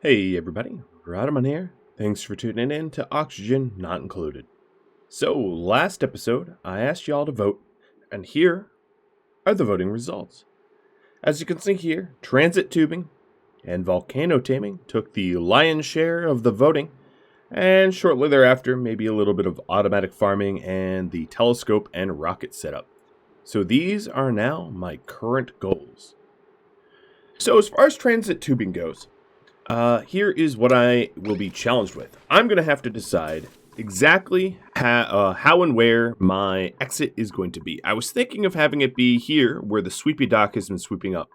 Hey everybody, Radaman here. Thanks for tuning in to Oxygen Not Included. So, last episode, I asked y'all to vote, and here are the voting results. As you can see here, transit tubing and volcano taming took the lion's share of the voting, and shortly thereafter, maybe a little bit of automatic farming and the telescope and rocket setup. So these are now my current goals. So as far as transit tubing goes, here is what I will be challenged with. I'm going to have to decide exactly how and where my exit is going to be. I was thinking of having it be here where the sweepy dock has been sweeping up,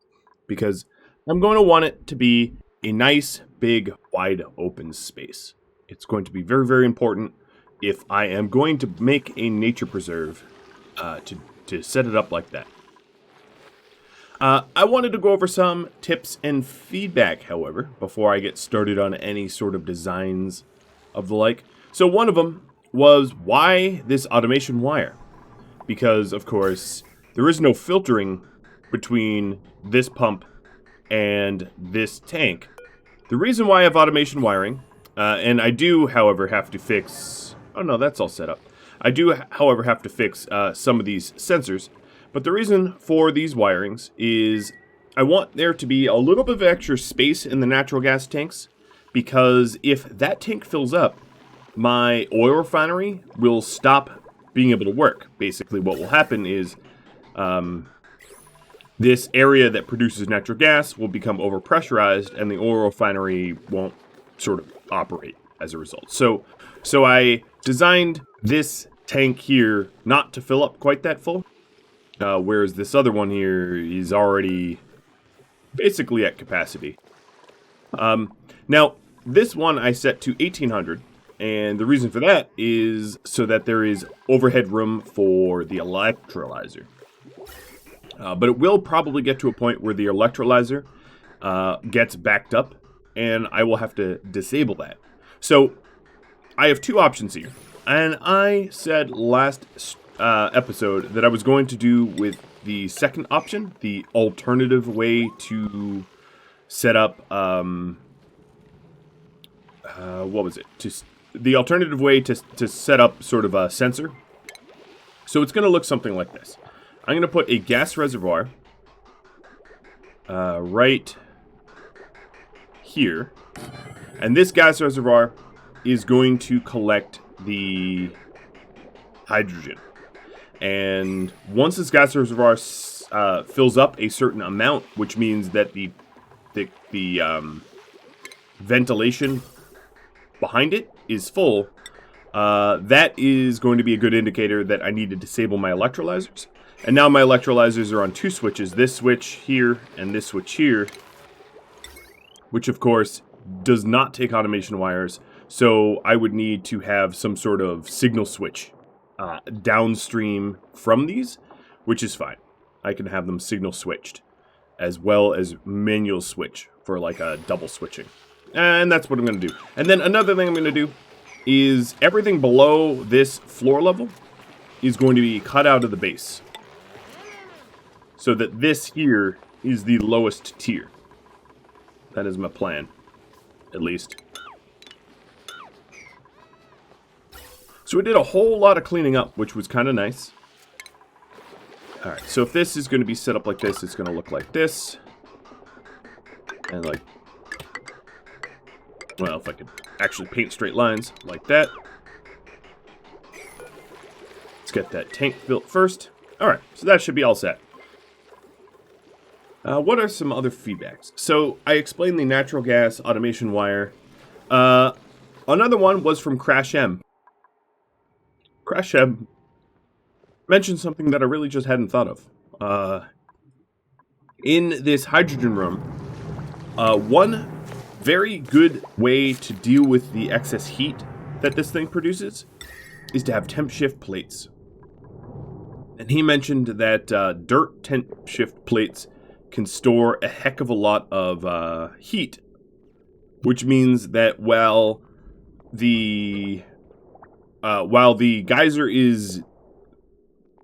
because I'm going to want it to be a nice, big, wide open space. It's going to be very, very important if I am going to make a nature preserve to set it up like that. I wanted to go over some tips and feedback, however, before I get started on any sort of designs of the like. So one of them was, why this automation wire? Because, of course, there is no filtering between this pump and this tank. The reason why I have automation wiring, and I do, however, have to fix... Oh no, that's all set up. I do, however, have to fix some of these sensors. But the reason for these wirings is I want there to be a little bit of extra space in the natural gas tanks, because if that tank fills up, my oil refinery will stop being able to work. Basically, what will happen is this area that produces natural gas will become overpressurized, and the oil refinery won't sort of operate as a result. So I designed this tank here not to fill up quite that full. Whereas this other one here is already basically at capacity. Now, this one I set to 1800, and the reason for that is so that there is overhead room for the electrolyzer. But it will probably get to a point where the electrolyzer gets backed up, and I will have to disable that. So, I have two options here. And I said last episode that I was going to do with the second option, the alternative way to set up, what was it? The alternative way to set up sort of a sensor. So it's going to look something like this. I'm going to put a gas reservoir right here. And this gas reservoir is going to collect the hydrogen. And once this gas reservoir fills up a certain amount, which means that the ventilation behind it is full, that is going to be a good indicator that I need to disable my electrolyzers. And now my electrolyzers are on two switches, this switch here and this switch here, which of course does not take automation wires, so I would need to have some sort of signal switch downstream from these, which is fine. I can have them signal switched, as well as manual switch for like a double switching. And that's what I'm going to do. And then another thing I'm going to do is everything below this floor level is going to be cut out of the base, so that this here is the lowest tier. That is my plan, at least. So we did a whole lot of cleaning up, which was kind of nice. Alright, so if this is going to be set up like this, it's going to look like this. And like... Well, if I could actually paint straight lines, like that. Let's get that tank built first. Alright, so that should be all set. What are some other feedbacks? So, I explained the natural gas automation wire. Another one was from Crash M. Crash M mentioned something that I really just hadn't thought of. In this hydrogen room, one very good way to deal with the excess heat that this thing produces is to have temp shift plates. And he mentioned that dirt temp shift plates can store a heck of a lot of heat, which means that while the geyser is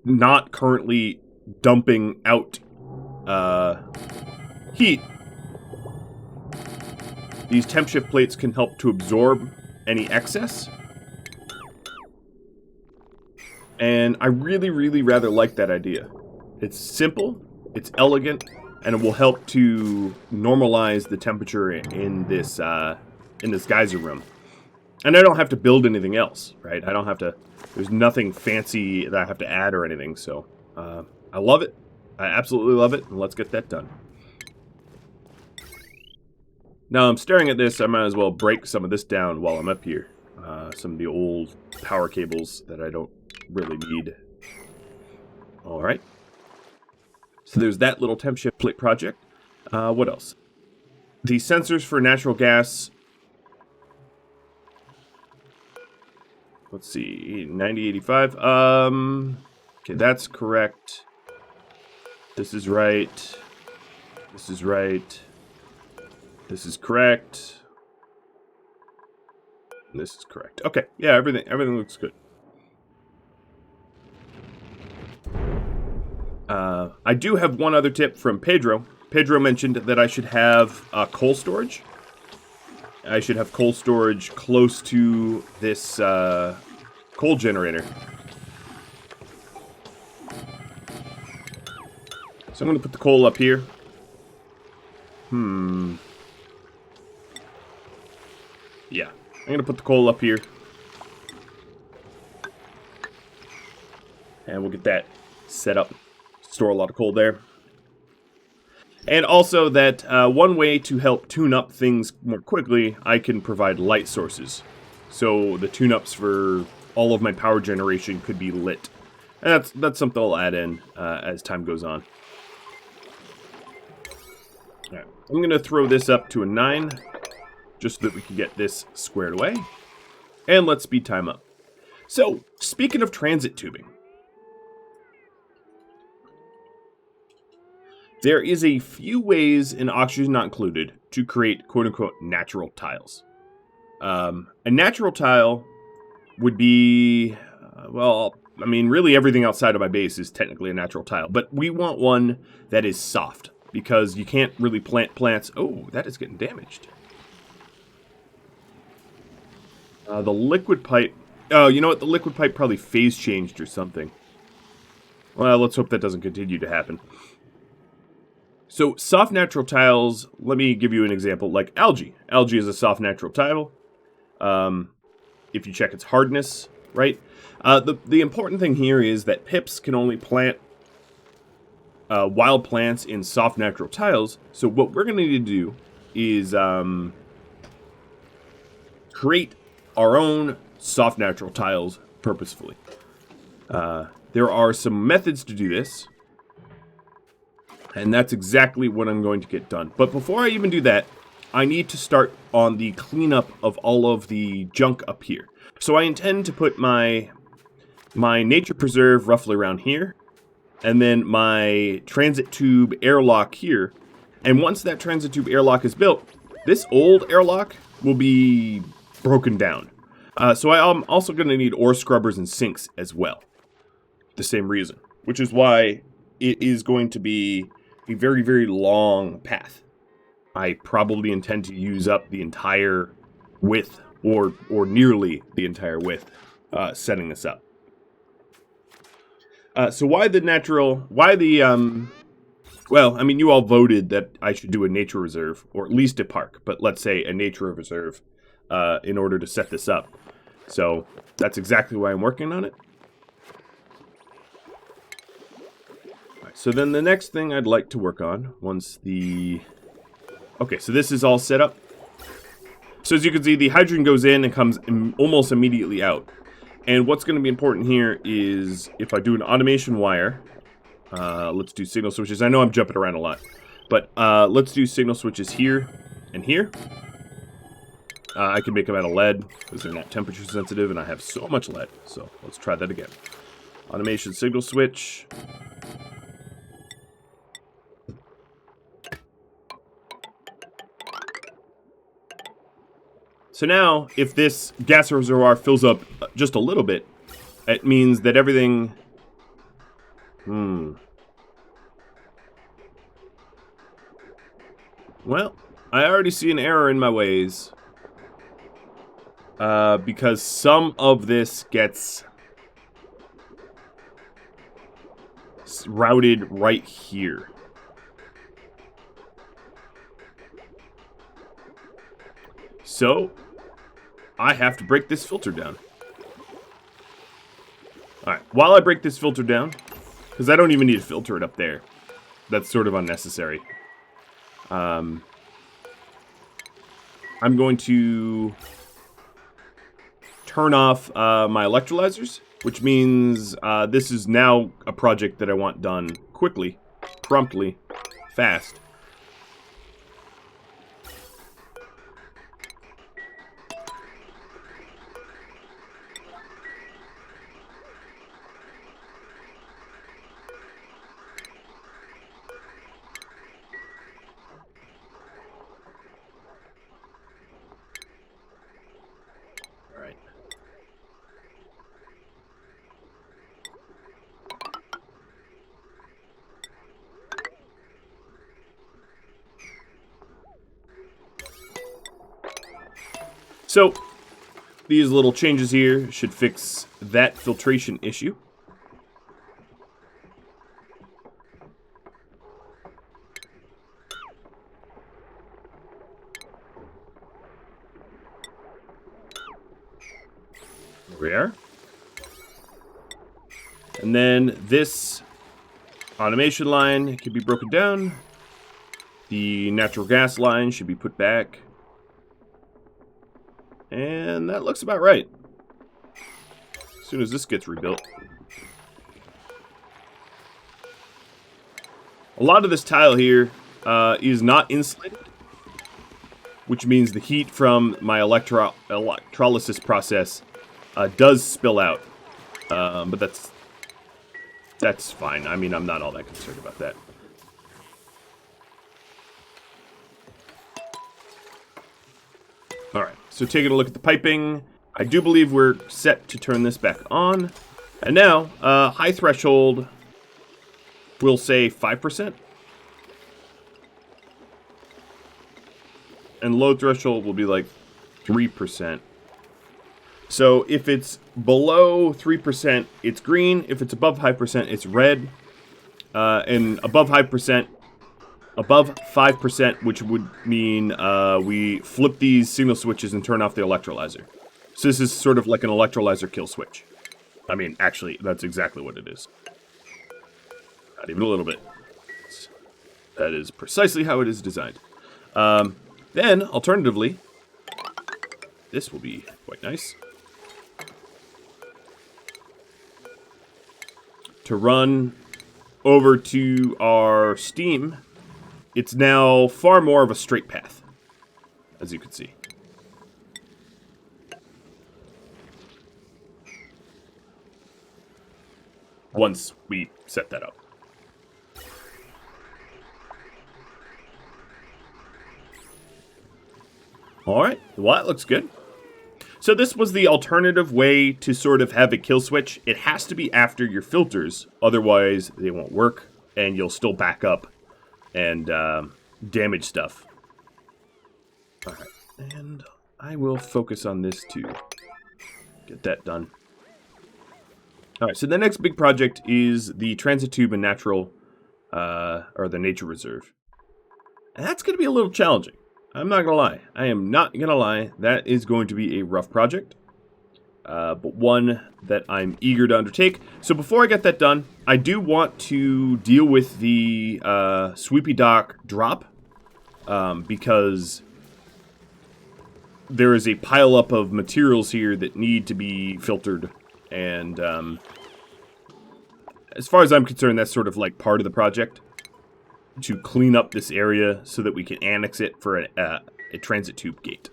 not currently dumping out heat, these temp shift plates can help to absorb any excess. And I really, really rather like that idea. It's simple, it's elegant, and it will help to normalize the temperature in this geyser room. And I don't have to build anything else, right? I don't have to, there's nothing fancy that I have to add or anything, so I love it. I absolutely love it, and let's get that done. Now I'm staring at this, I might as well break some of this down while I'm up here. Some of the old power cables that I don't really need. Alright. So there's that little temp shift plate project. What else? The sensors for natural gas. Let's see, 9085. Okay, that's correct. This is right. This is right. This is correct. And this is correct. Okay, yeah, everything looks good. I do have one other tip from Pedro. Pedro mentioned that I should have coal storage. I should have coal storage close to this coal generator. So I'm going to put the coal up here. Yeah, I'm going to put the coal up here. And we'll get that set up. Store a lot of coal there. And also that one way to help tune up things more quickly, I can provide light sources. So the tune-ups for all of my power generation could be lit. And that's something I'll add in as time goes on. Alright, I'm going to throw this up to a 9, just so that we can get this squared away. And let's speed time up. So, speaking of transit tubing, there is a few ways in Oxygen Not Included to create quote-unquote natural tiles. A natural tile would be, well, I mean, really everything outside of my base is technically a natural tile. But we want one that is soft, because you can't really plant plants. Oh, that is getting damaged. The liquid pipe. Oh, you know what? The liquid pipe probably phase changed or something. Well, let's hope that doesn't continue to happen. So, soft natural tiles, let me give you an example, like algae. Algae is a soft natural tile. If you check its hardness, right? The important thing here is that pips can only plant wild plants in soft natural tiles. So what we're going to need to do is create our own soft natural tiles purposefully. There are some methods to do this. And that's exactly what I'm going to get done. But before I even do that, I need to start on the cleanup of all of the junk up here. So I intend to put my nature preserve roughly around here. And then my transit tube airlock here. And once that transit tube airlock is built, this old airlock will be broken down. So I'm also going to need ore scrubbers and sinks as well. The same reason. Which is why it is going to be a very, very long path. I probably intend to use up the entire width, or nearly the entire width, setting this up. So why the natural, well, I mean, you all voted that I should do a nature reserve, or at least a park, but let's say a nature reserve, in order to set this up. So that's exactly why I'm working on it. So then the next thing I'd like to work on, once the... Okay, so this is all set up. So as you can see, the hydrogen goes in and comes almost immediately out. And what's going to be important here is if I do an automation wire, let's do signal switches. I know I'm jumping around a lot, but let's do signal switches here and here. I can make them out of lead because they're not temperature sensitive and I have so much lead. So let's try that again. Automation signal switch. So now, if this gas reservoir fills up just a little bit, it means that everything... Well, I already see an error in my ways. Because some of this gets routed right here. So, I have to break this filter down. Alright, while I break this filter down, because I don't even need to filter it up there. That's sort of unnecessary. I'm going to turn off my electrolyzers, which means this is now a project that I want done quickly, promptly, fast. So, these little changes here should fix that filtration issue. There we are. And then this automation line can be broken down. The natural gas line should be put back. And that looks about right. As soon as this gets rebuilt. A lot of this tile here is not insulated, which means the heat from my electrolysis process does spill out. But that's fine. I mean, I'm not all that concerned about that. Alright, so taking a look at the piping, I do believe we're set to turn this back on. And now, high threshold, we'll say 5%. And low threshold will be like 3%. So if it's below 3%, it's green. If it's above 5%, it's red. And above 5%, which would mean we flip these signal switches and turn off the electrolyzer. So this is sort of like an electrolyzer kill switch. I mean, actually, that's exactly what it is. Not even a little bit. That is precisely how it is designed. Then, alternatively, this will be quite nice. To run over to our steam, it's now far more of a straight path, as you can see. Once we set that up. Alright, well that looks good. So this was the alternative way to sort of have a kill switch. It has to be after your filters, otherwise they won't work, and you'll still back up and damage stuff. Alright, and I will focus on this too. Get that done. Alright, so the next big project is the transit tube and natural, or the nature reserve. And that's going to be a little challenging. I'm not going to lie. I am not going to lie. That is going to be a rough project. But one that I'm eager to undertake. So before I get that done, I do want to deal with the Sweepy Dock drop. Because there is a pileup of materials here that need to be filtered. And as far as I'm concerned, that's sort of like part of the project. To clean up this area so that we can annex it for a transit tube gate.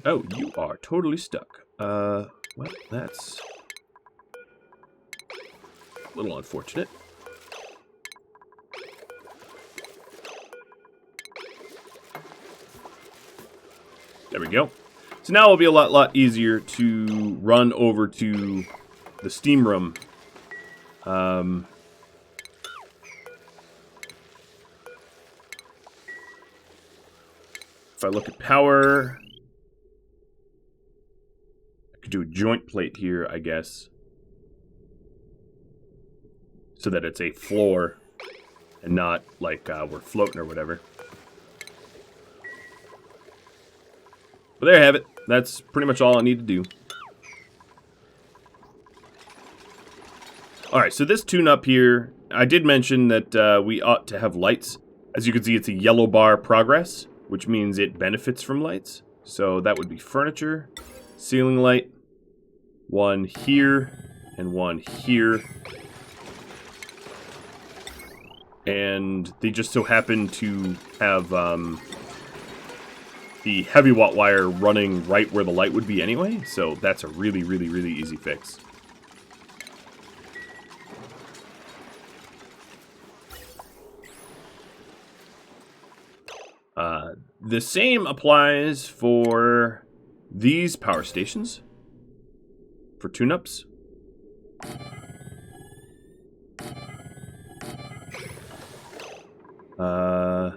Oh, you are totally stuck. Well, that's a little unfortunate. There we go. So now it'll be a lot easier to run over to the steam room If I look at power, I could do a joint plate here, I guess, so that it's a floor and not like we're floating or whatever. But there you have it. That's pretty much all I need to do. Alright, so this tune-up here, I did mention that we ought to have lights. As you can see, it's a yellow bar progress, which means it benefits from lights. So that would be furniture, ceiling light, one here, and one here. And they just so happen to have the heavy watt wire running right where the light would be anyway. So that's a really, really, really easy fix. The same applies for these power stations for tune-ups. I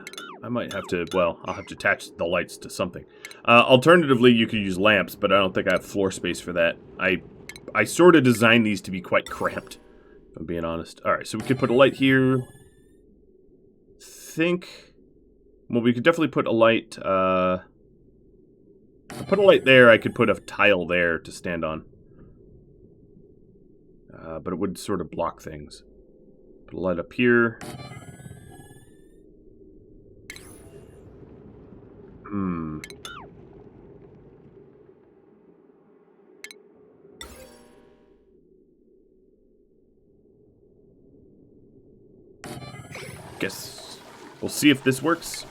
might have to, well, I'll have to attach the lights to something. Alternatively, you could use lamps, but I don't think I have floor space for that. I sort of designed these to be quite cramped, if I'm being honest. Alright, so we could put a light here. Well, we could definitely put a light, if I put a light there, I could put a tile there to stand on. But it would sort of block things. Put a light up here. Guess we'll see if this works.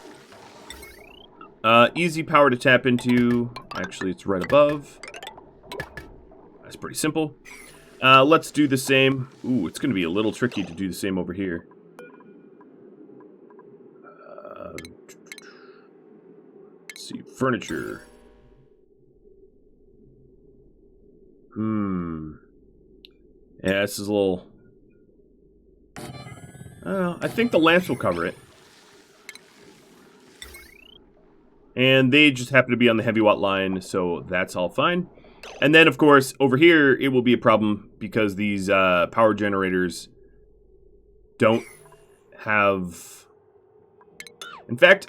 Easy power to tap into. Actually, it's right above. That's pretty simple. Let's do the same. Ooh, it's going to be a little tricky to do the same over here. Let's see, furniture. Yeah, this is a little... I think the lamps will cover it. And they just happen to be on the heavy watt line, so that's all fine. And then, of course, over here, it will be a problem because these power generators don't have... In fact,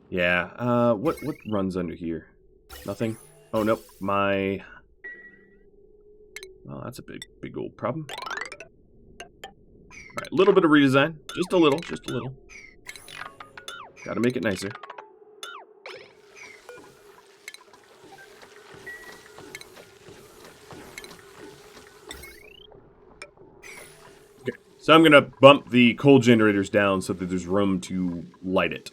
yeah, what runs under here? Nothing? Oh, nope, my... Well, that's a big old problem. Alright, a little bit of redesign. Just a little, just a little. Gotta make it nicer. Okay, so I'm gonna bump the coal generators down so that there's room to light it.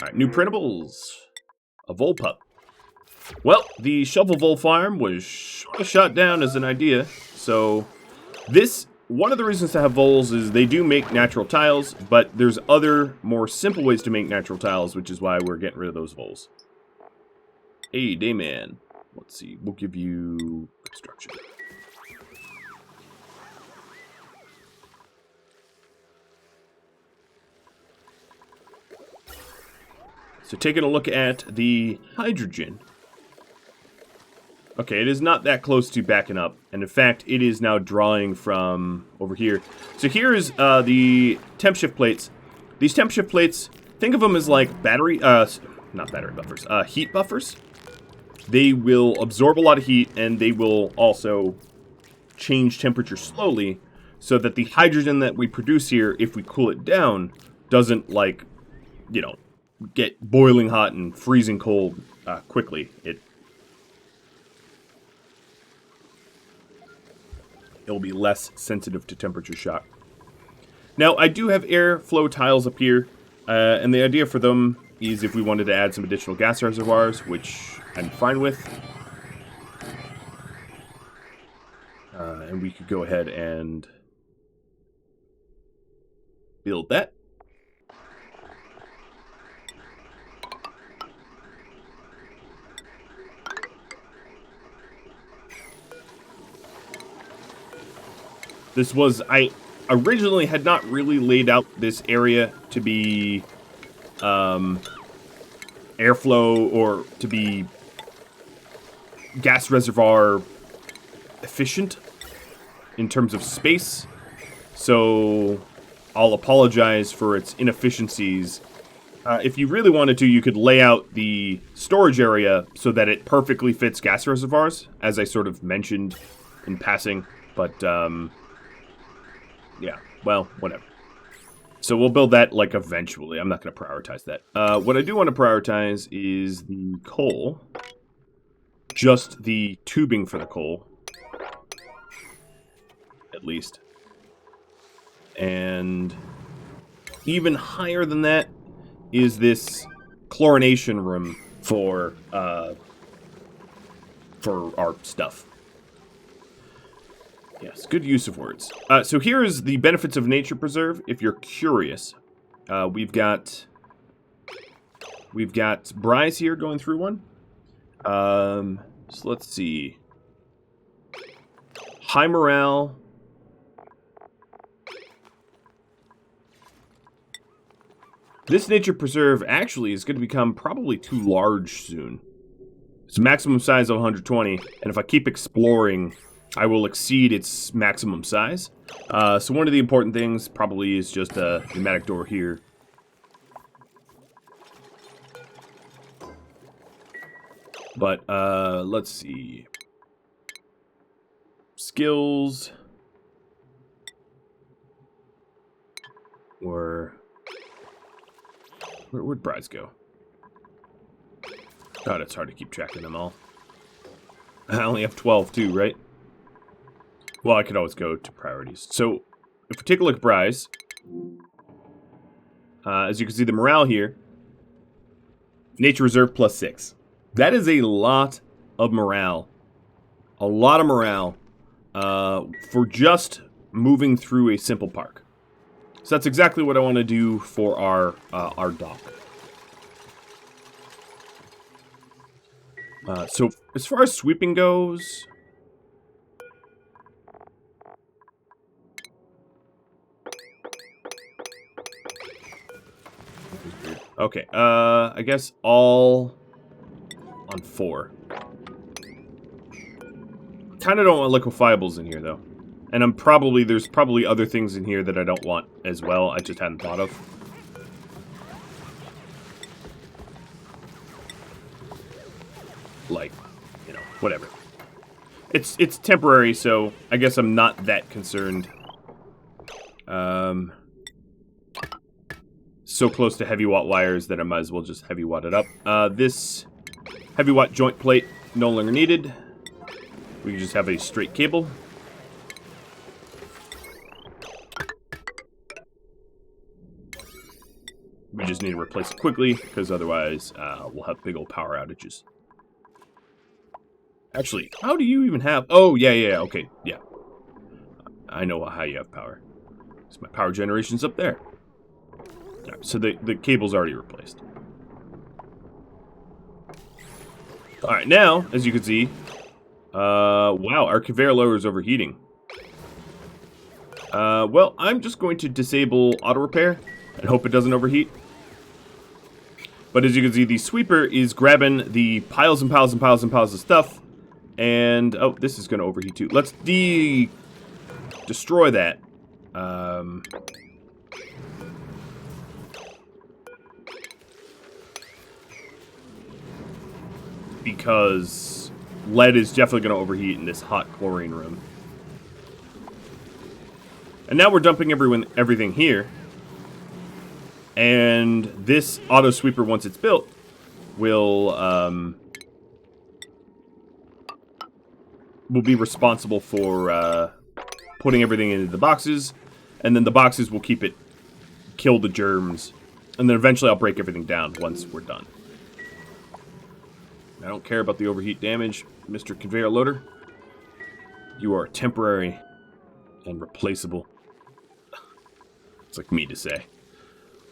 Alright, new printables. A Volpup. Well, the Shovel Vol farm was shot down as an idea, so this... One of the reasons to have voles is they do make natural tiles, but there's other, more simple ways to make natural tiles, which is why we're getting rid of those voles. Hey, Dayman. Let's see, we'll give you construction. So taking a look at the hydrogen. Okay, it is not that close to backing up, and in fact, it is now drawing from over here. So here's the temp shift plates. These temp shift plates, think of them as like battery, not battery buffers, heat buffers. They will absorb a lot of heat, and they will also change temperature slowly, so that the hydrogen that we produce here, if we cool it down, doesn't like, you know, get boiling hot and freezing cold quickly. It'll be less sensitive to temperature shock. Now, I do have airflow tiles up here, and the idea for them is if we wanted to add some additional gas reservoirs, which I'm fine with. And we could go ahead and build that. This was... I originally had not really laid out this area to be airflow or to be gas reservoir efficient in terms of space. So I'll apologize for its inefficiencies. If you really wanted to, you could lay out the storage area so that it perfectly fits gas reservoirs, as I sort of mentioned in passing. But, yeah, well, whatever. So we'll build that, like, eventually. I'm not going to prioritize that. What I do want to prioritize is the coal. Just the tubing for the coal. At least. And even higher than that is this chlorination room for our stuff. Yes, good use of words. So here is the benefits of Nature Preserve, if you're curious. We've got Bryce here going through one. So let's see. High morale. This Nature Preserve actually is going to become probably too large soon. It's a maximum size of 120, and if I keep exploring, I will exceed its maximum size. So one of the important things probably is just a pneumatic door here. But let's see. Skills. Or where'd Brides go? God, it's hard to keep track of them all. I only have 12 too, right? Well, I could always go to priorities. So, if we take a look at Bryce, as you can see, the morale here, Nature Reserve plus 6. That is a lot of morale. A lot of morale for just moving through a simple park. So that's exactly what I want to do for our dock. So as far as sweeping goes, okay, I guess all on 4. Kind of don't want liquefiables in here though. And there's probably other things in here that I don't want as well. I just hadn't thought of. Like, you know, whatever. It's temporary, so I guess I'm not that concerned. So close to heavy watt wires that I might as well just heavy watt it up. This heavy watt joint plate no longer needed. We can just have a straight cable. We just need to replace it quickly, because otherwise we'll have big old power outages. Actually, how do you even have... Oh, yeah, okay, yeah. I know how you have power. So my power generation's up there. Right, so the cable's already replaced. Alright, now, as you can see... wow, our conveyor loader is overheating. Well, I'm just going to disable auto repair and hope it doesn't overheat. But as you can see, the sweeper is grabbing the piles and piles and piles and piles of stuff. And, oh, this is going to overheat too. Let's destroy that. Because lead is definitely going to overheat in this hot chlorine room. And now we're dumping everything here. And this auto sweeper, once it's built, will be responsible for putting everything into the boxes, and then the boxes will kill the germs, and then eventually I'll break everything down once we're done. I don't care about the overheat damage, Mr. Conveyor Loader. You are temporary and replaceable. It's like me to say.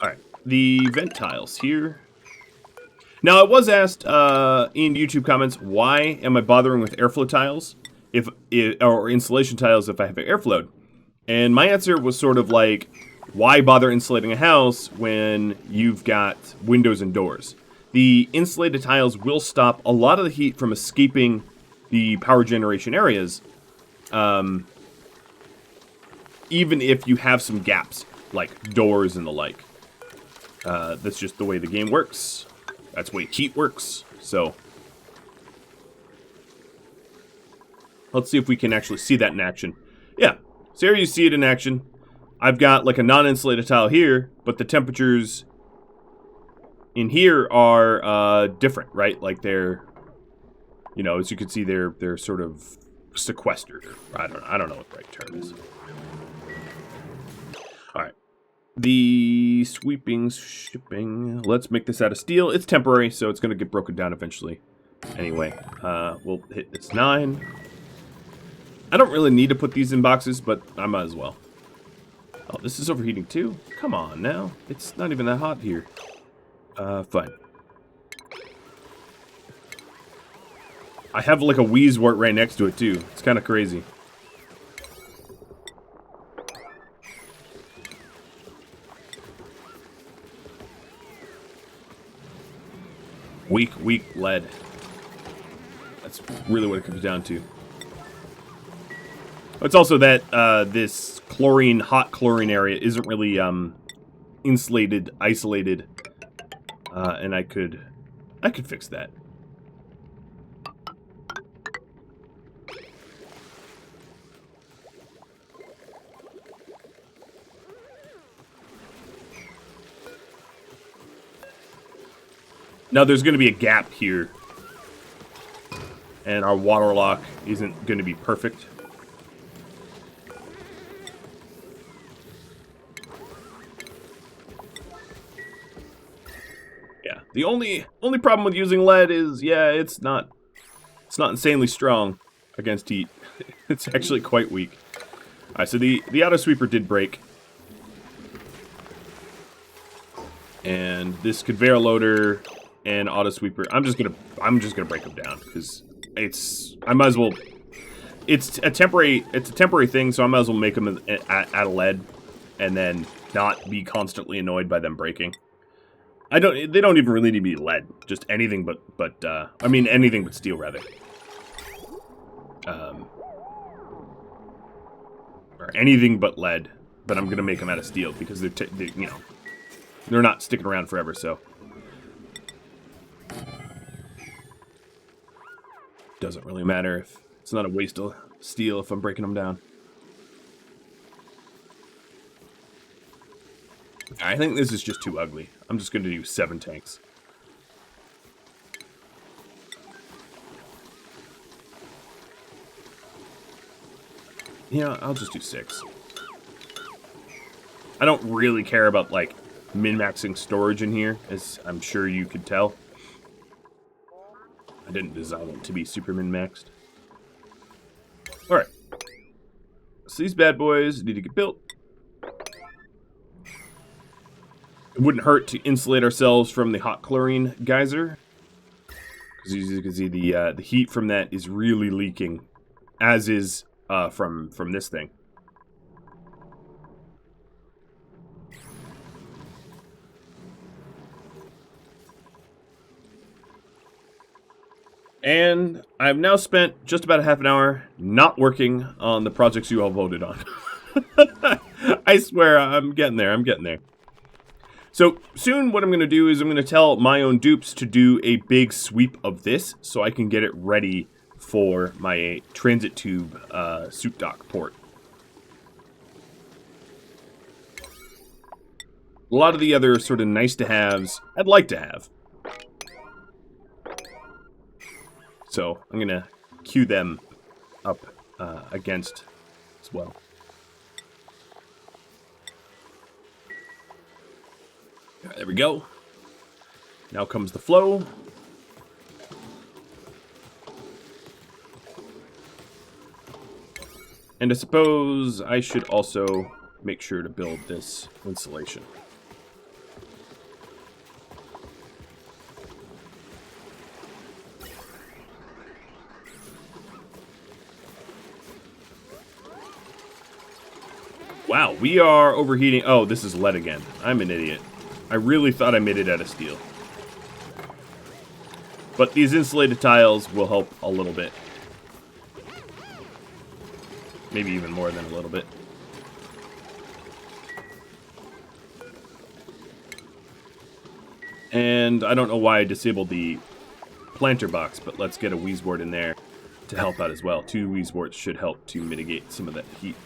Alright, the vent tiles here. Now, I was asked in YouTube comments, why am I bothering with airflow tiles or insulation tiles if I have airflow? And my answer was sort of like, why bother insulating a house when you've got windows and doors? The insulated tiles will stop a lot of the heat from escaping the power generation areas, even if you have some gaps, like doors and the like. That's just the way the game works. That's the way heat works. So let's see if we can actually see that in action. Yeah, so here you see it in action. I've got like a non-insulated tile here, but the temperatures in here are different, right? Like they're, you know, as you can see, they're sort of sequestered. Or I don't know what the right term is. All right, the sweeping shipping. Let's make this out of steel. It's temporary, so it's gonna get broken down eventually. Anyway, we'll hit this 9. I don't really need to put these in boxes, but I might as well. Oh, this is overheating too? Come on now. It's not even that hot here. Fine. I have like a wheezewort right next to it too. It's kind of crazy. Weak lead. That's really what it comes down to. It's also that this hot chlorine area isn't really insulated, isolated, and I could fix that. Now there's going to be a gap here, and our water lock isn't going to be perfect. The only problem with using lead is, yeah, it's not insanely strong against heat. It's actually quite weak. All right, so the auto sweeper did break, and this conveyor loader and auto sweeper. I'm just gonna break them down because I might as well. It's a temporary thing, so I might as well make them out of lead, and then not be constantly annoyed by them breaking. They don't even really need to be lead. Just anything but anything but steel, rather. Or anything but lead. But I'm gonna make them out of steel because they're not sticking around forever. So doesn't really matter if it's not a waste of steel if I'm breaking them down. I think this is just too ugly. I'm just going to do 7 tanks. Yeah, I'll just do 6. I don't really care about, like, min-maxing storage in here, as I'm sure you could tell. I didn't design it to be super min-maxed. Alright. So these bad boys need to get built. It wouldn't hurt to insulate ourselves from the hot chlorine geyser, because as you can see, the heat from that is really leaking, as is from this thing. And I've now spent just about a half an hour not working on the projects you all voted on. I swear, I'm getting there. So soon what I'm going to do is I'm going to tell my own dupes to do a big sweep of this so I can get it ready for my transit tube suit dock port. A lot of the other sort of nice to haves I'd like to have. So I'm going to queue them up against as well. Right, there we go. Now comes the flow. And I suppose I should also make sure to build this insulation. Wow, we are overheating. Oh, this is lead again. I'm an idiot. I really thought I made it out of steel. But these insulated tiles will help a little bit. Maybe even more than a little bit. And I don't know why I disabled the planter box, but let's get a Wheezewort in there to help out as well. 2 Wheezeworts should help to mitigate some of that heat.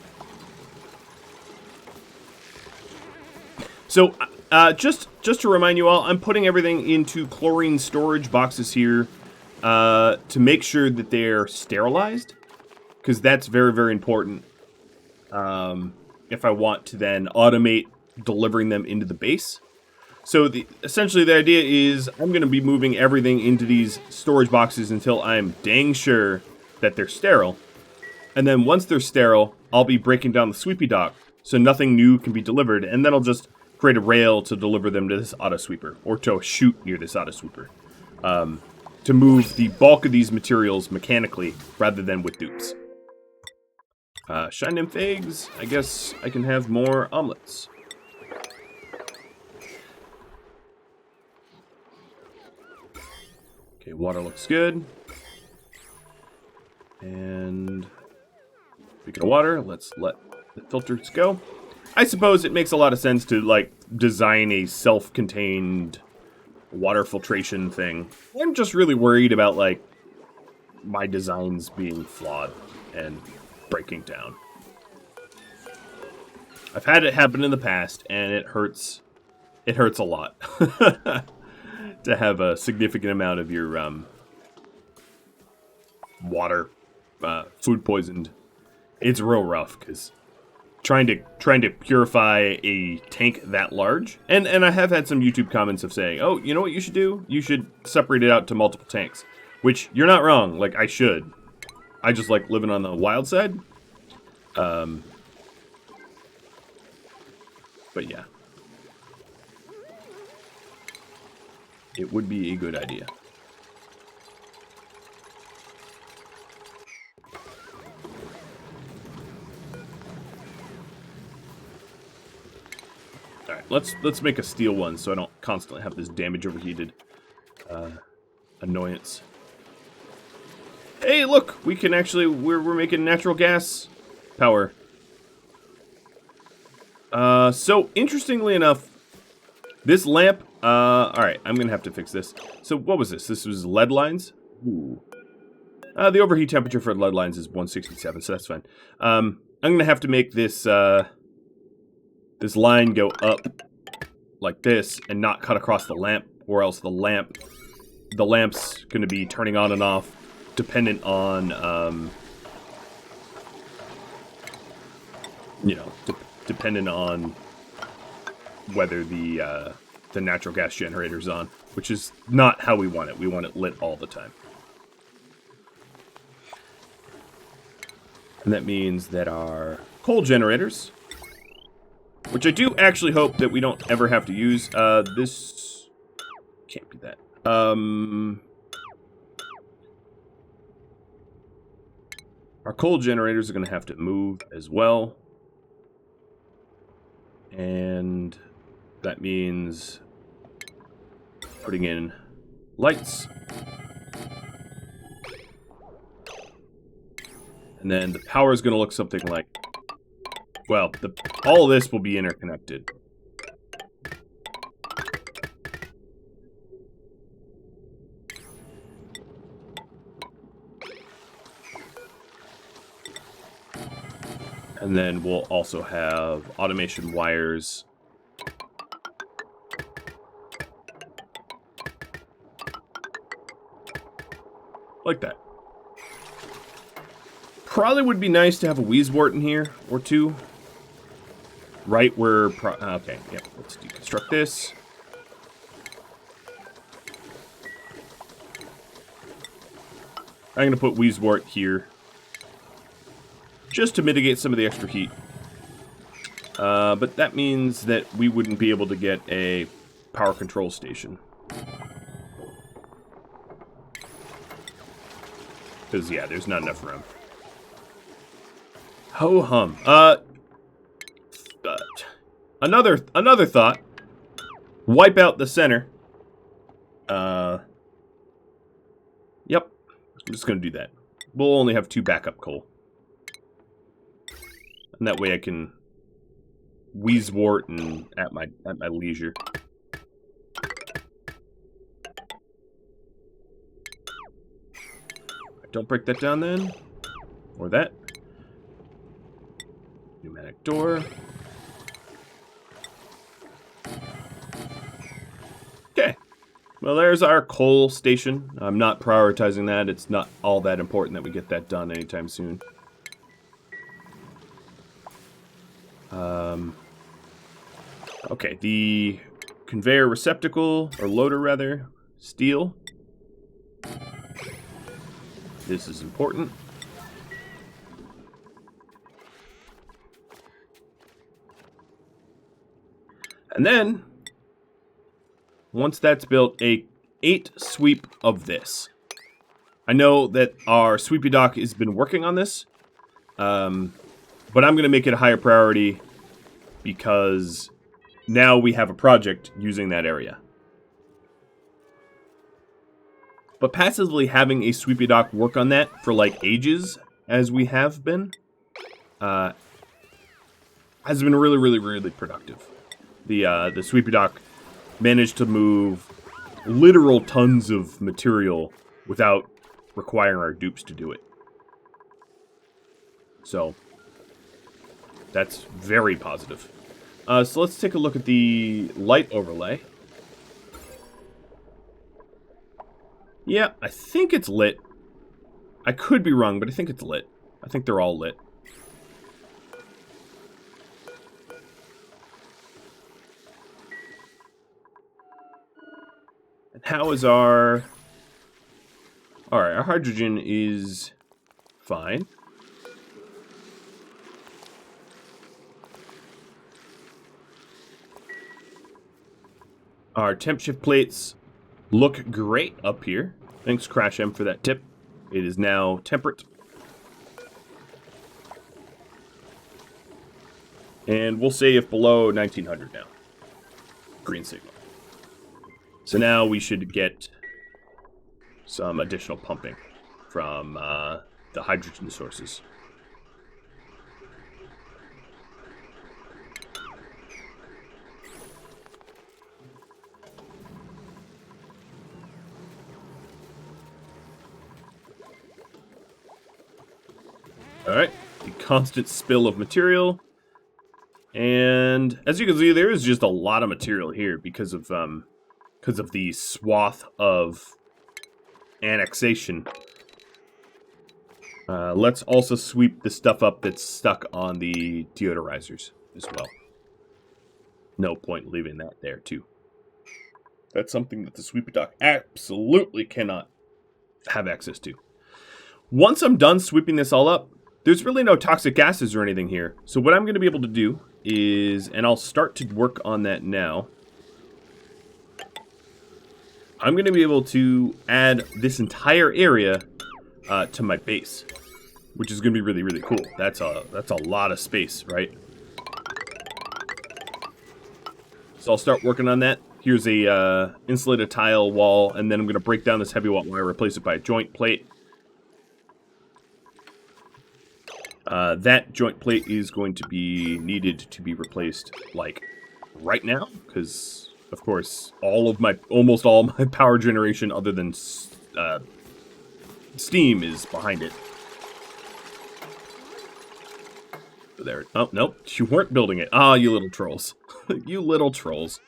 So, just to remind you all, I'm putting everything into chlorine storage boxes here to make sure that they're sterilized, because that's very, very important if I want to then automate delivering them into the base. So essentially the idea is I'm going to be moving everything into these storage boxes until I'm dang sure that they're sterile. And then once they're sterile, I'll be breaking down the sweepy dock so nothing new can be delivered, and then I'll just create a rail to deliver them to this auto sweeper, or to a chute near this auto sweeper, to move the bulk of these materials mechanically rather than with dupes. Shine nymph eggs. I guess I can have more omelets. Okay, water looks good. And speaking of water, let's let the filters go. I suppose it makes a lot of sense to, like, design a self-contained water filtration thing. I'm just really worried about, like, my designs being flawed and breaking down. I've had it happen in the past, and it hurts. It hurts a lot to have a significant amount of your water food poisoned. It's real rough because trying to purify a tank that large, and I have had some YouTube comments of saying, oh, you know what you should do? You should separate it out to multiple tanks, which you're not wrong. Like, I should. I just like living on the wild side. But yeah, it would be a good idea. All right, let's make a steel one so I don't constantly have this damage overheated annoyance. Hey, look, we can actually we're making natural gas power. So interestingly enough, this lamp. All right, I'm gonna have to fix this. So what was this? This was lead lines. Ooh. The overheat temperature for lead lines is 167, so that's fine. I'm gonna have to make this this line go up like this and not cut across the lamp, or else the lamp's gonna be turning on and off dependent on you know, dependent on whether the natural gas generator's on, which is not how we want it. We want it lit all the time. And that means that our coal generators, which I do actually hope that we don't ever have to use, this can't be that. Our coal generators are going to have to move as well. And that means putting in lights. And then the power is going to look something like, well, all of this will be interconnected. And then we'll also have automation wires like that. Probably would be nice to have a Wheezewort in here, or two. Right where... okay, yeah, let's deconstruct this. I'm going to put Wheezewort here, just to mitigate some of the extra heat. But that means that we wouldn't be able to get a power control station. Because, yeah, there's not enough room. Ho-hum. another thought. Wipe out the center. Yep. I'm just gonna do that. We'll only have 2 backup coal. And that way I can wheezewort and at my leisure. Don't break that down then. Or that. Pneumatic door. Okay. Well, there's our coal station. I'm not prioritizing that. It's not all that important that we get that done anytime soon. Okay, the conveyor receptacle, or loader rather, steel. This is important. And then, once that's built, a 8 sweep of this. I know that our sweepy dock has been working on this, but I'm going to make it a higher priority because now we have a project using that area. But passively having a sweepy dock work on that for like ages, as we have been, has been really, really, really productive. The sweepy dock managed to move literal tons of material without requiring our dupes to do it. So that's very positive. So let's take a look at the light overlay. Yeah, I think it's lit. I could be wrong, but I think it's lit. I think they're all lit. And how is our... Alright, our hydrogen is fine. Our temp shift plates look great up here. Thanks, Crash M, for that tip. It is now temperate. And we'll say if below 1900 now. Green signal. So now we should get some additional pumping from the hydrogen sources. Alright, the constant spill of material. And as you can see, there is just a lot of material here because of the swath of annexation. Let's also sweep the stuff up that's stuck on the deodorizers as well. No point leaving that there, too. That's something that the sweepy dock absolutely cannot have access to. Once I'm done sweeping this all up, there's really no toxic gases or anything here. So what I'm going to be able to do is, and I'll start to work on that now, I'm going to be able to add this entire area to my base, which is going to be really, really cool. That's a lot of space, right? So I'll start working on that. Here's a insulated tile wall, and then I'm going to break down this heavy wire, replace it by a joint plate. That joint plate is going to be needed to be replaced, like, right now, because, of course, almost all my power generation other than steam is behind it. There. Oh, nope. You weren't building it. Ah, you little trolls. You little trolls.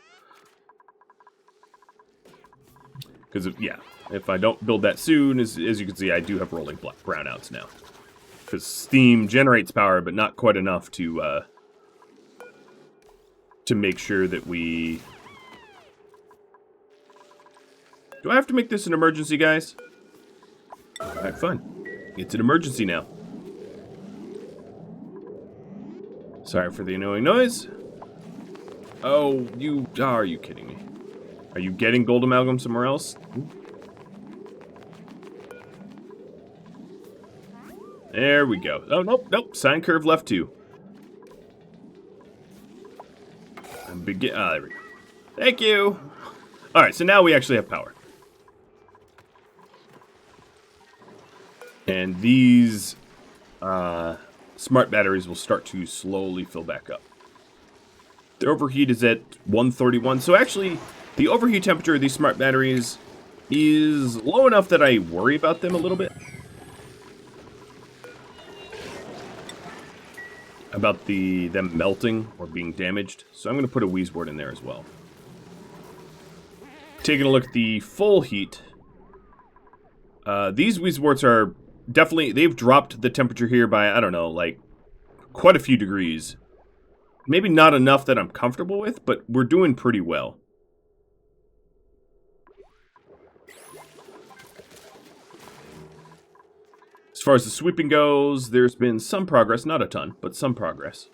Because, yeah, if I don't build that soon, as you can see, I do have rolling brownouts now. Because steam generates power, but not quite enough to make sure that we... Do I have to make this an emergency, guys? Alright, fine. It's an emergency now. Sorry for the annoying noise. Oh, are you kidding me? Are you getting gold amalgam somewhere else? There we go. Oh, nope. Sine curve left too. There we go. Thank you. All right, so now we actually have power. And these smart batteries will start to slowly fill back up. The overheat is at 131. So actually, the overheat temperature of these smart batteries is low enough that I worry about them a little bit. About them melting or being damaged. So I'm going to put a Wheezewort in there as well. Taking a look at the full heat. These Wheezeworts are definitely, they've dropped the temperature here by, I don't know, like quite a few degrees. Maybe not enough that I'm comfortable with, but we're doing pretty well. As far as the sweeping goes, there's been some progress, not a ton, but some progress.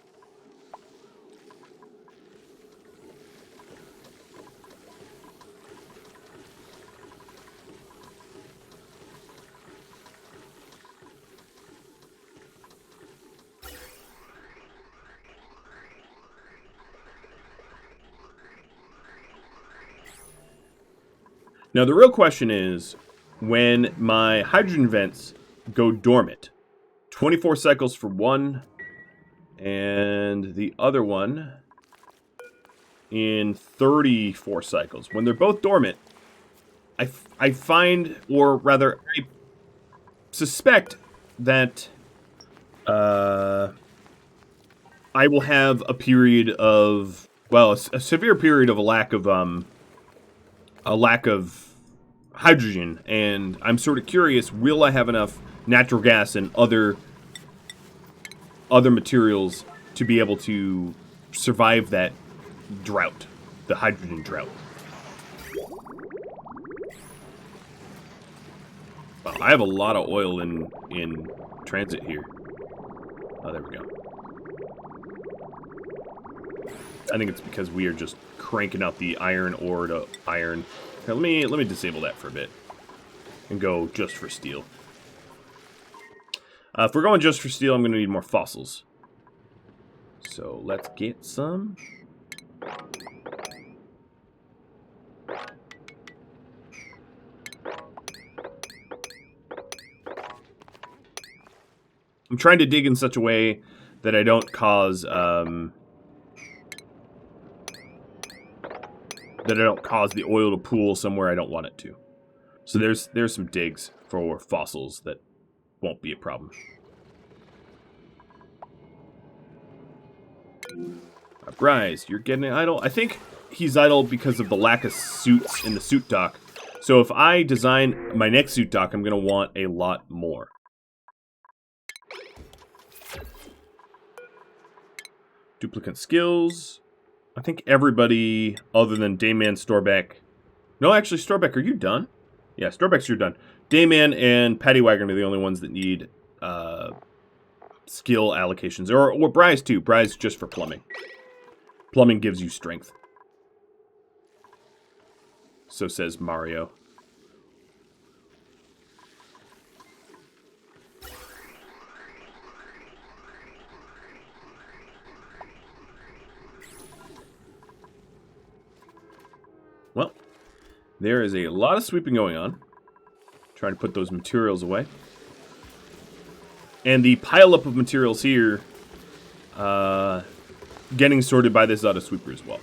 Now, the real question is, when my hydrogen vents go dormant, 24 cycles for one, and the other one in 34 cycles. When they're both dormant, I find, or rather, I suspect that I will have a period of, well, a severe period of a lack of hydrogen, and I'm sort of curious, will I have enough natural gas and other materials to be able to survive that drought, the hydrogen drought? Wow, I have a lot of oil in transit here. Oh, there we go. I think it's because we are just cranking out the iron ore to iron. Here, let me disable that for a bit and go just for steel. If we're going just for steel, I'm going to need more fossils. So let's get some. I'm trying to dig in such a way that I don't cause the oil to pool somewhere I don't want it to. So there's some digs for fossils that won't be a problem. Bryce, you're getting idle. I think he's idle because of the lack of suits in the suit dock. So if I design my next suit dock, I'm going to want a lot more. Duplicate skills. I think everybody other than Dayman, Storbeck. No, actually, Storbeck, are you done? Yeah, Storbeck's you're done. Dayman and Pattywagon are the only ones that need skill allocations. Or Bryce, too. Bryce just for plumbing. Plumbing gives you strength. So says Mario. Well, there is a lot of sweeping going on. Trying to put those materials away. And the pileup of materials here, getting sorted by this auto sweeper as well.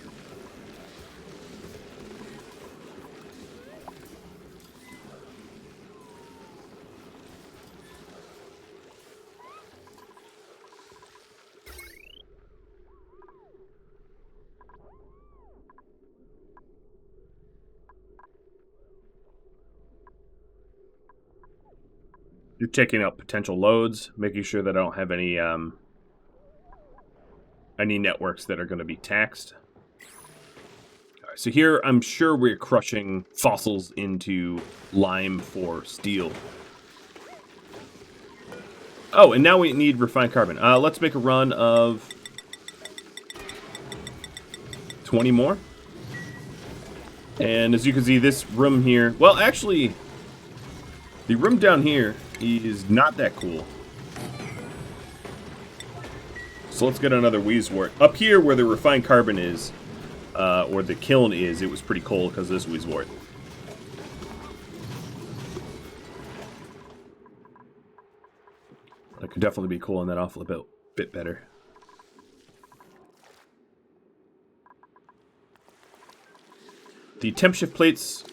You're checking out potential loads, making sure that I don't have any networks that are going to be taxed. All right, so here I'm sure we're crushing fossils into lime for steel. Oh, and now we need refined carbon. Let's make a run of 20 more. And as you can see, this room here... Well, actually, the room down here is not that cool. So let's get another Wheezewort. Up here where the refined carbon is, or the kiln is, it was pretty cold because of this Weezewort. I could definitely be cooling that off a bit better. The temp shift plates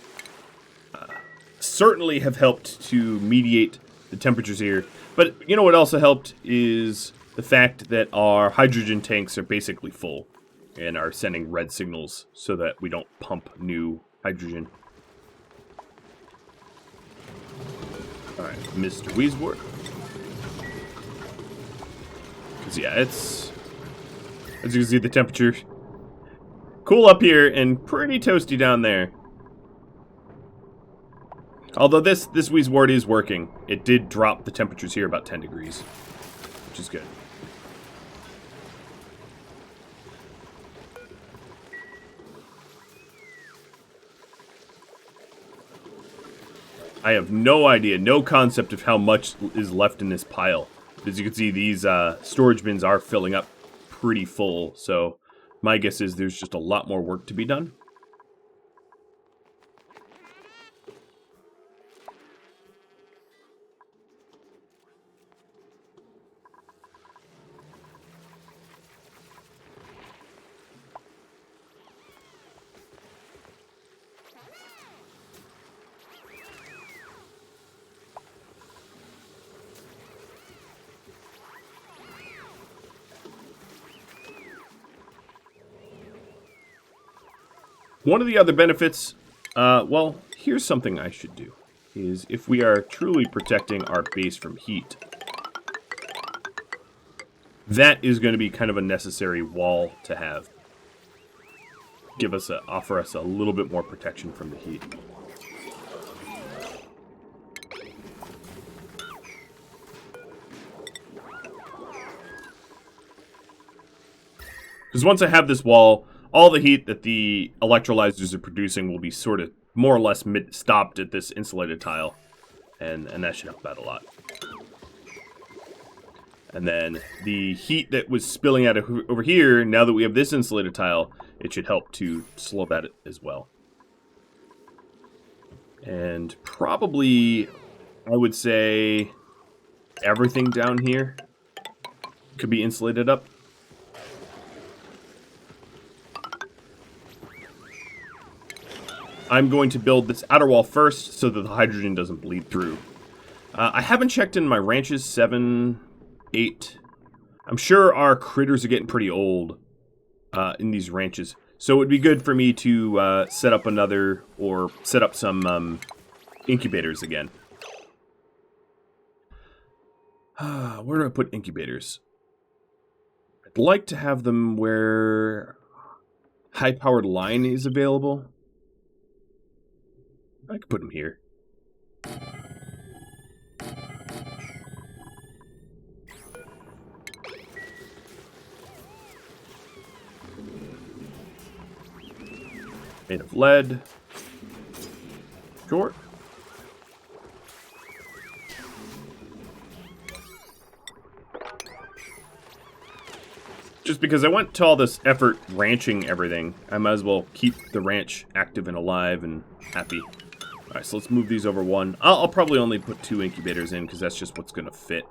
certainly have helped to mediate the temperatures here. But you know what also helped is the fact that our hydrogen tanks are basically full and are sending red signals so that we don't pump new hydrogen. Alright, Mr. Weezewort. Because yeah, it's... as you can see, the temperature... cool up here and pretty toasty down there. Although this Weezewort is working. It did drop the temperatures here about 10 degrees, which is good. I have no idea, no concept of how much is left in this pile. As you can see, these storage bins are filling up pretty full, so my guess is there's just a lot more work to be done. One of the other benefits, well, here's something I should do, is if we are truly protecting our base from heat, that is going to be kind of a necessary wall to have. Offer us a little bit more protection from the heat. Because once I have this wall, all the heat that the electrolyzers are producing will be sort of more or less stopped at this insulated tile. And that should help out a lot. And then the heat that was spilling out of over here, now that we have this insulated tile, it should help to slow that as well. And probably, I would say, everything down here could be insulated up. I'm going to build this outer wall first so that the hydrogen doesn't bleed through. I haven't checked in my ranches, 7, 8. I'm sure our critters are getting pretty old in these ranches. So it would be good for me to set up some incubators again. Where do I put incubators? I'd like to have them where high-powered line is available. I could put them here. Made of lead. Sure. Just because I went to all this effort ranching everything, I might as well keep the ranch active and alive and happy. Alright, so let's move these over one. I'll probably only put 2 incubators in, because that's just what's going to fit.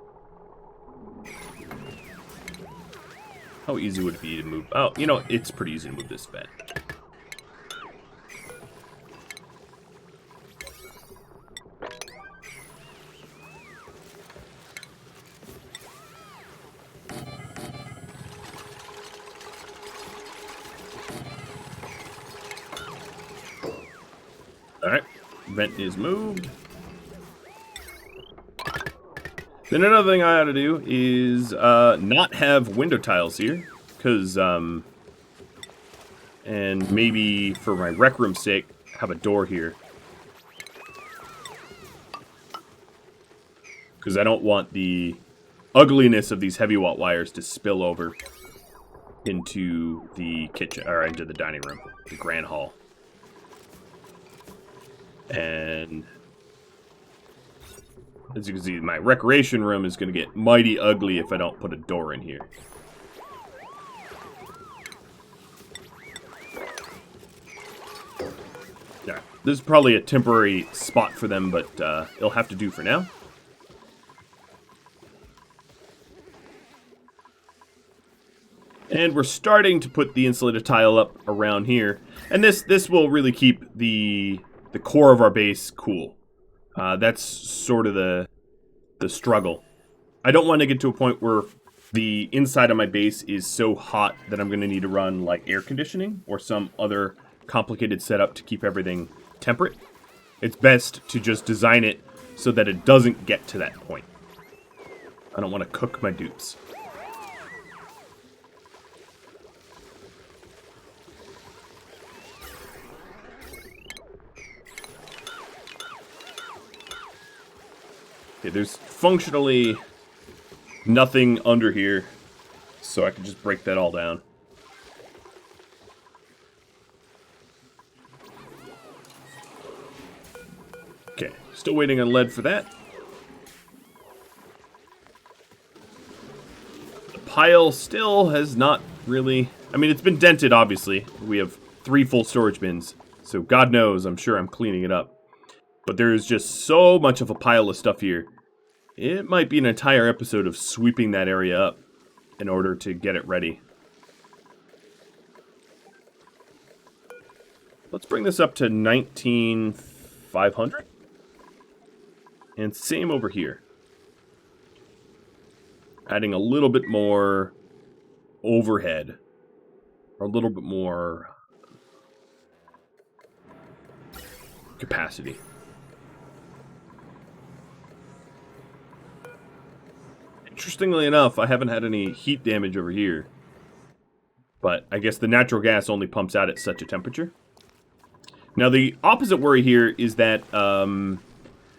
How easy would it be to move? Oh, you know, it's pretty easy to move this vent. Alright. Vent is moved. Then another thing I ought to do is not have window tiles here, because and maybe for my rec room's sake, have a door here, because I don't want the ugliness of these heavy watt wires to spill over into the kitchen or into the dining room, the grand hall. And as you can see, my recreation room is going to get mighty ugly if I don't put a door in here. This is probably a temporary spot for them, but it'll have to do for now. And we're starting to put the insulated tile up around here. And this will really keep the core of our base cool. That's sort of the struggle. I don't want to get to a point where the inside of my base is so hot that I'm going to need to run like air conditioning or some other complicated setup to keep everything temperate. It's best to just design it so that it doesn't get to that point. I don't want to cook my dupes. Okay, there's functionally nothing under here, so I can just break that all down. Okay, still waiting on lead for that. The pile still has not really... I mean, it's been dented, obviously. We have 3 full storage bins, so God knows, I'm sure I'm cleaning it up. But there is just so much of a pile of stuff here. It might be an entire episode of sweeping that area up in order to get it ready. Let's bring this up to 19,500. And same over here. Adding a little bit more overhead. Or a little bit more capacity. Interestingly enough, I haven't had any heat damage over here. But I guess the natural gas only pumps out at such a temperature. Now the opposite worry here is that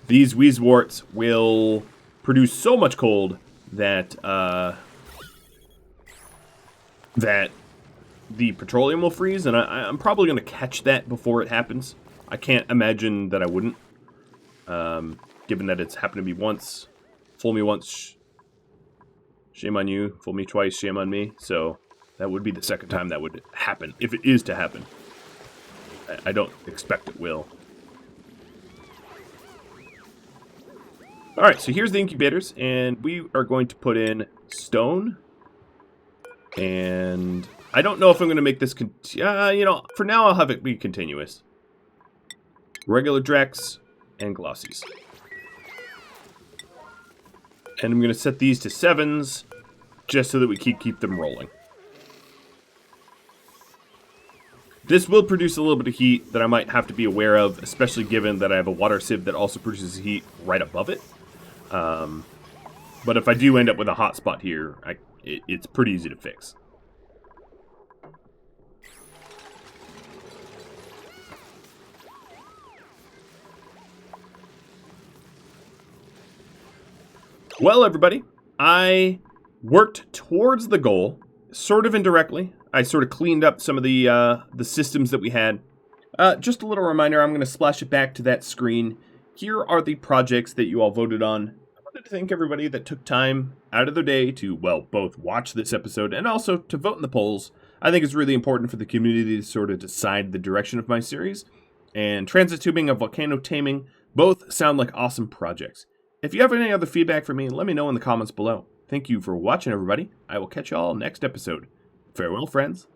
these Wheezeworts will produce so much cold that that the petroleum will freeze, and I'm probably going to catch that before it happens. I can't imagine that I wouldn't, given that it's happened to me once. Fool me once, shame on you. Fool me twice, shame on me. So that would be the second time that would happen, if it is to happen. I don't expect it will. Alright, so here's the incubators, and we are going to put in stone. And I don't know if I'm going to make this... you know, for now I'll have it be continuous. Regular Drex and Glossies. And I'm going to set these to 7s, just so that we keep them rolling. This will produce a little bit of heat that I might have to be aware of, especially given that I have a water sieve that also produces heat right above it. But if I do end up with a hot spot here, it's pretty easy to fix. Well, everybody, I worked towards the goal, sort of indirectly. I sort of cleaned up some of the systems that we had. Just a little reminder, I'm going to splash it back to that screen. Here are the projects that you all voted on. I wanted to thank everybody that took time out of their day to, well, both watch this episode and also to vote in the polls. I think it's really important for the community to sort of decide the direction of my series. And transit tubing and volcano taming both sound like awesome projects. If you have any other feedback for me, let me know in the comments below. Thank you for watching, everybody. I will catch you all next episode. Farewell, friends.